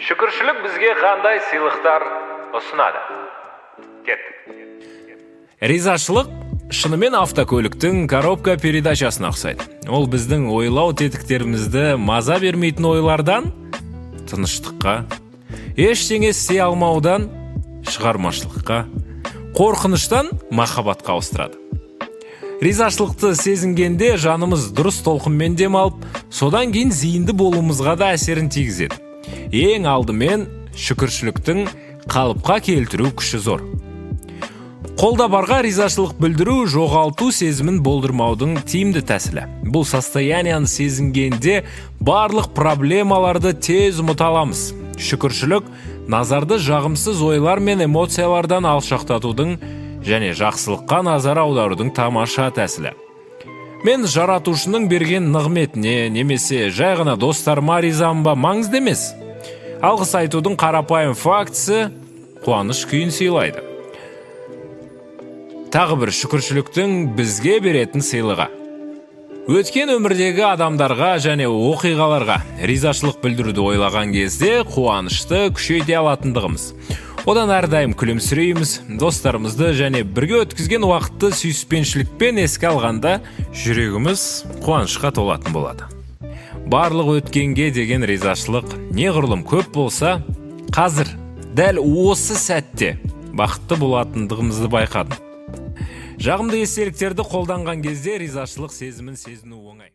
Шүкіршілік бізге қандай сыйлықтар ұсынады? Кеттік. Ризашылық шынымен автокөліктің коробка передачасына ұқсайды. Ол біздің ойлау тетіктерімізді маза бермейтін ойлардан тыныштыққа, ештеңе істей алмаудан шығармашылыққа, қорқыныштан махаббатқа ауыстырады. Ризашылықты сезінгенде жанымыз дұрыс толқынмен демалып, содан кейін зейінді болуымызға да әсерін тигізеді. Ең алдымен шүкіршіліктің қалыпқа келтіру күші зор. Қолда барға ризашылық білдіру жоғалту сезімін болдырмаудың тиімді тәсілі. Бұл состоянияны сезінгенде барлық проблемаларды тез ұмыта аламыз. Шүкіршілік назарды жағымсыз ойлар мен эмоциялардан алшақтатудың және жақсылыққа назар аударудың тамаша тәсілі. Мен жаратушының берген нығметіне немесе жай ғана достарыма ризамын ба маңызды емес. Алғыс айтудың қарапайым фактісі қуаныш күйін сыйлайды. Тағы бір шүкіршіліктің бізге беретін сыйлығы. Өткен өмірдегі адамдарға және оқиғаларға ризашылық білдіруді ойлаған кезде қуанышты күшейте алатындығымыз. Одан әрдайым күлімсірейміз, достарымызды және бірге өткізген уақытты сүйіспеншілікпен еске алғанда жүрегіміз қуанышқа толатын болады. Барлық өткенге деген ризашылық неғұрлым көп болса, қазір дәл осы сәтте бақытты болатындығымызды байқадым. Жағымды естеліктерді қолданған кезде ризашылық сезімін сезіну оңай.